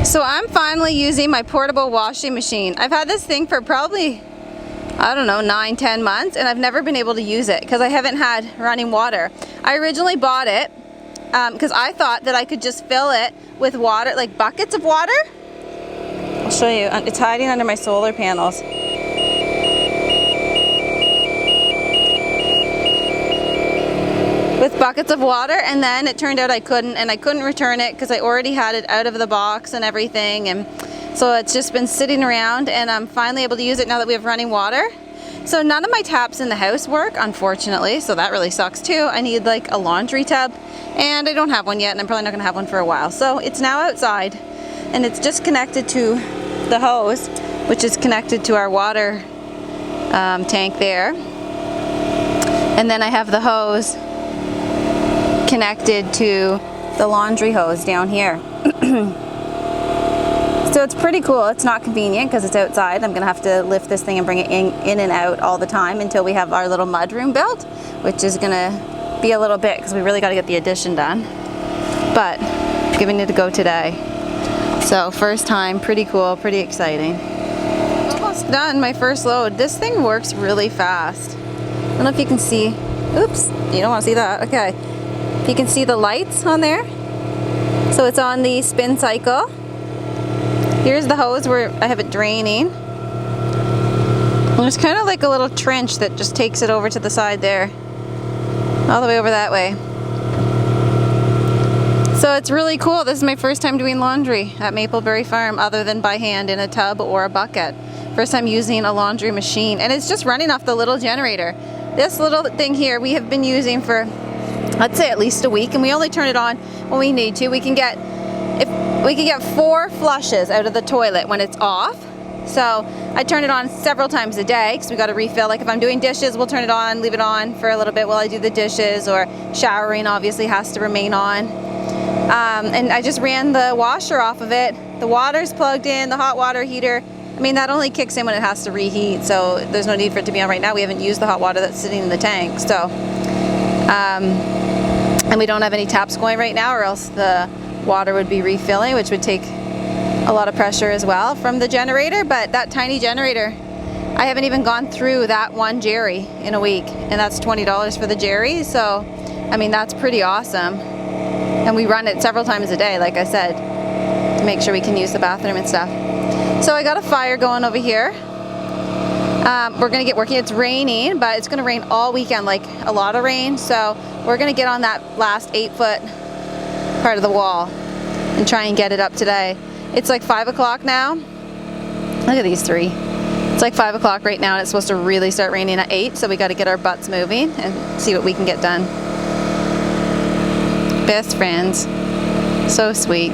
So I'm finally using my portable washing machine. I've had this thing for probably, I don't know, 9-10 months, and I've never been able to use it because I haven't had running water. I originally bought it because I thought that I could just fill it with water, like buckets of water. I'll show you. It's hiding under my solar panels. With buckets of water, and then it turned out I couldn't, and I couldn't return it because I already had it out of the box and everything, and so it's just been sitting around, and I'm finally able to use it now that we have running water. So none of my taps in the house work, unfortunately, so that really sucks too. I need like a laundry tub, and I don't have one yet, and I'm probably not going to have one for a while. So it's now outside, and it's just connected to the hose, which is connected to our water tank there, and then I have the hose connected to the laundry hose down here. So it's pretty cool. It's not convenient because it's outside. I'm gonna have to lift this thing and bring it in and out all the time until we have our little mud room built, which is gonna be a little bit because we really got to get the addition done, but giving it a go today. So first time, pretty cool, pretty exciting. Almost done my first load. This thing works really fast. I don't know if you can see. Oops, you don't want to see that. Okay. You can see the lights on there. So it's on the spin cycle. Here's the hose where I have it draining. And there's kind of like a little trench that just takes it over to the side there. All the way over that way. So it's really cool. This is my first time doing laundry at Mapleberry Farm other than by hand in a tub or a bucket. First time using a laundry machine. And it's just running off the little generator. This little thing here we have been using for, I'd say, at least a week, and we only turn it on when we need to. We can get 4 flushes out of the toilet when it's off. So I turn it on several times a day because we got to refill. Like if I'm doing dishes, we'll turn it on, leave it on for a little bit while I do the dishes, or showering obviously has to remain on. And I just ran the washer off of it. The water's plugged in, the hot water heater. I mean, that only kicks in when it has to reheat, so there's no need for it to be on right now. We haven't used the hot water that's sitting in the tank, so. And we don't have any taps going right now, or else the water would be refilling, which would take a lot of pressure as well from the generator. But that tiny generator, I haven't even gone through that one jerry in a week, and that's $20 for the jerry. So I mean, that's pretty awesome, and we run it several times a day, like I said, to make sure we can use the bathroom and stuff. So I got a fire going over here. We're gonna get working. It's raining, but it's gonna rain all weekend, like a lot of rain. So we're gonna get on that last 8-foot part of the wall and try and get it up today. It's like 5 o'clock now. Look at these three. It's like 5 o'clock right now, and it's supposed to really start raining at 8. So we got to get our butts moving and see what we can get done. Best friends, so sweet.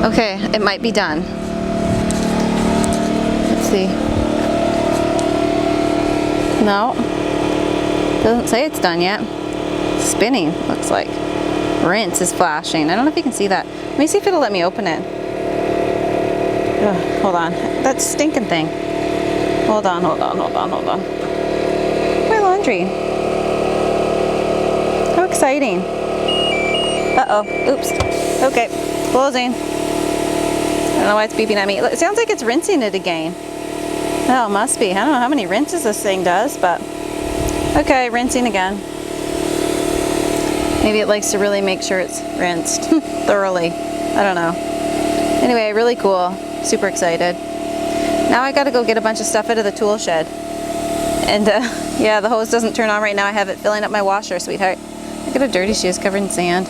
Okay, it might be done. Let's see. No, doesn't say it's done yet. It's spinning, looks like. Rinse is flashing. I don't know if you can see that. Let me see if it'll let me open it. Ugh, hold on. That stinking thing. Hold on. My laundry. How exciting. Uh-oh. Oops. Okay. Closing. I don't know why it's beeping at me. It sounds like it's rinsing it again. Oh, it must be. I don't know how many rinses this thing does, but okay, rinsing again. Maybe it likes to really make sure it's rinsed thoroughly. I don't know. Anyway, really cool. Super excited. Now I gotta go get a bunch of stuff out of the tool shed. And yeah, the hose doesn't turn on right now. I have it filling up my washer, sweetheart. Look at her dirty shoes covered in sand.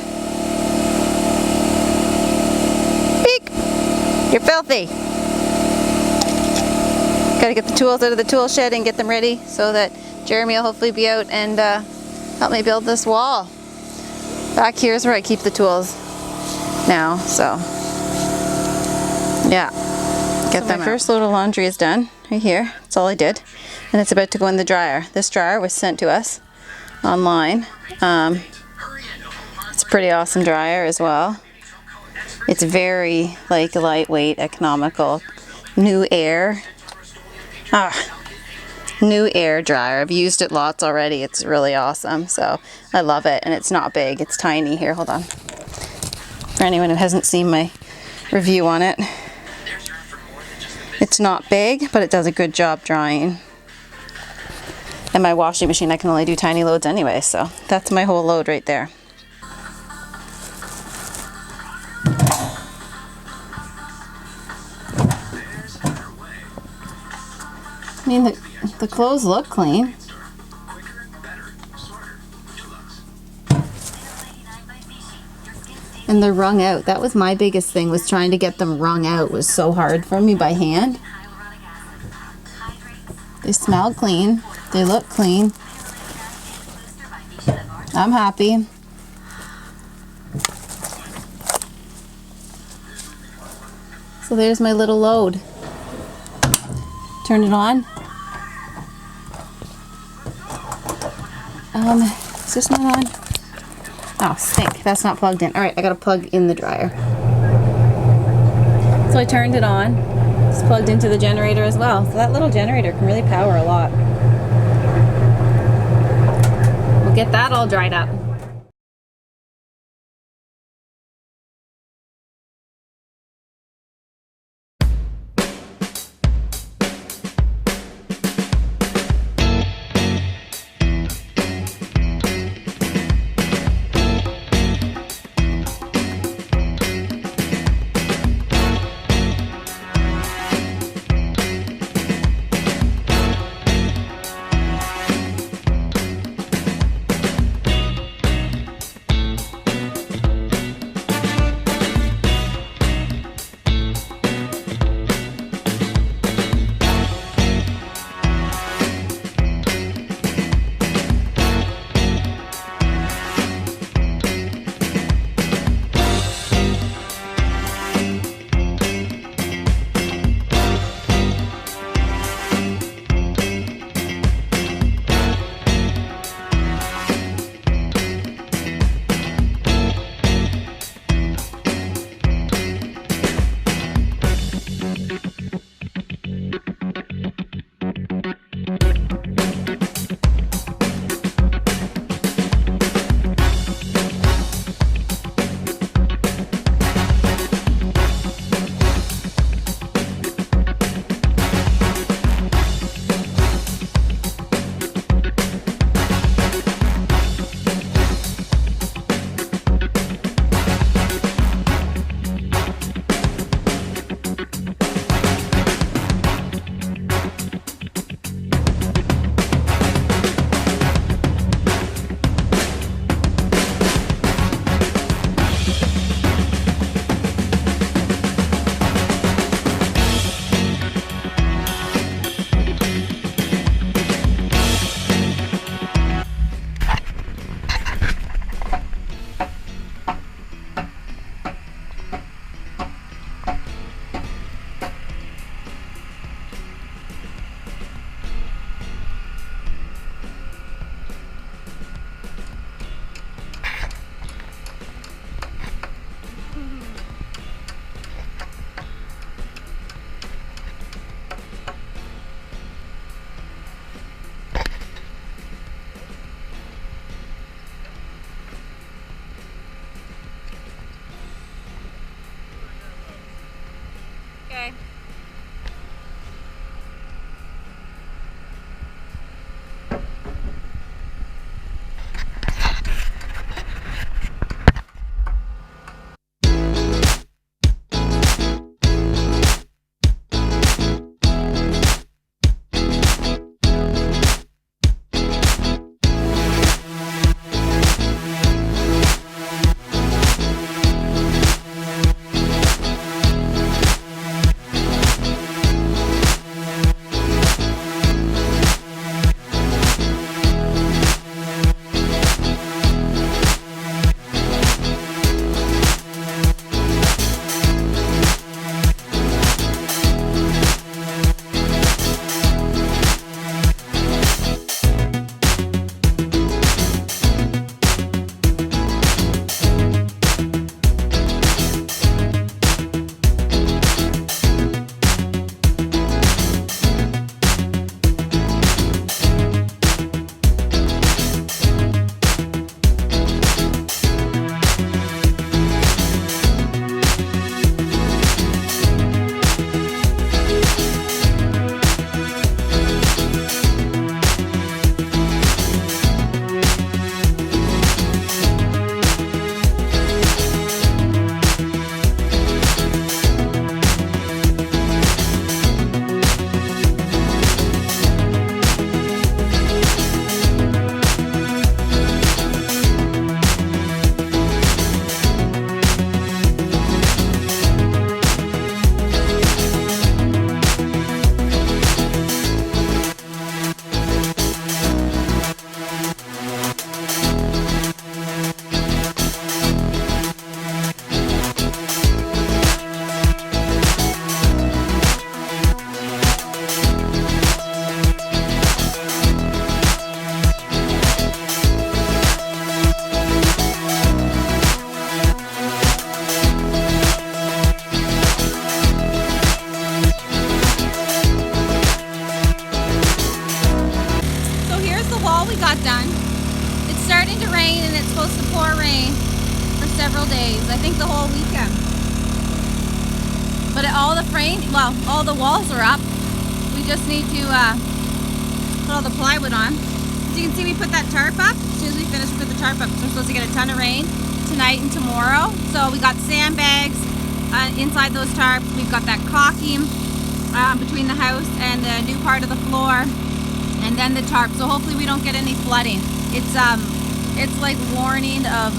Beak! You're filthy. Gotta get the tools out of the tool shed and get them ready so that Jeremy will hopefully be out and help me build this wall. Back here is where I keep the tools now, so yeah. Get them. My first load of laundry is done right here. That's all I did, and it's about to go in the dryer. This dryer was sent to us online. It's a pretty awesome dryer as well. It's very like lightweight, economical, New Air. New Air dryer. I've used it lots already. It's really awesome, so I love it, and it's not big. It's tiny. Here, hold on. For anyone who hasn't seen my review on it. It's not big, but it does a good job drying. And my washing machine, I can only do tiny loads anyway, so that's my whole load right there. I mean, the clothes look clean. And they're wrung out. That was my biggest thing, was trying to get them wrung out. It was so hard for me by hand. They smell clean. They look clean. I'm happy. So there's my little load. Turn it on. Is this not on? Oh, stink. That's not plugged in. Alright, I gotta plug in the dryer. So I turned it on. It's plugged into the generator as well. So that little generator can really power a lot. We'll get that all dried up. Okay. the frame, well, all the walls are up. We just need to put all the plywood on. As you can see, we put that tarp up. As soon as we finish, we put the tarp up. So we're supposed to get a ton of rain tonight and tomorrow. So we got sandbags inside those tarps. We've got that caulking between the house and the new part of the floor, and then the tarp. So hopefully we don't get any flooding. It's like warning of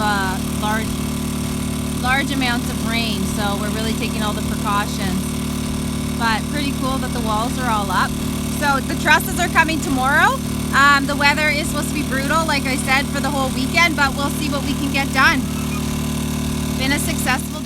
large amounts of rain, so we're really taking all the precautions. But pretty cool that the walls are all up. So the trusses are coming tomorrow. The weather is supposed to be brutal, like I said, for the whole weekend, but we'll see what we can get done. Been a successful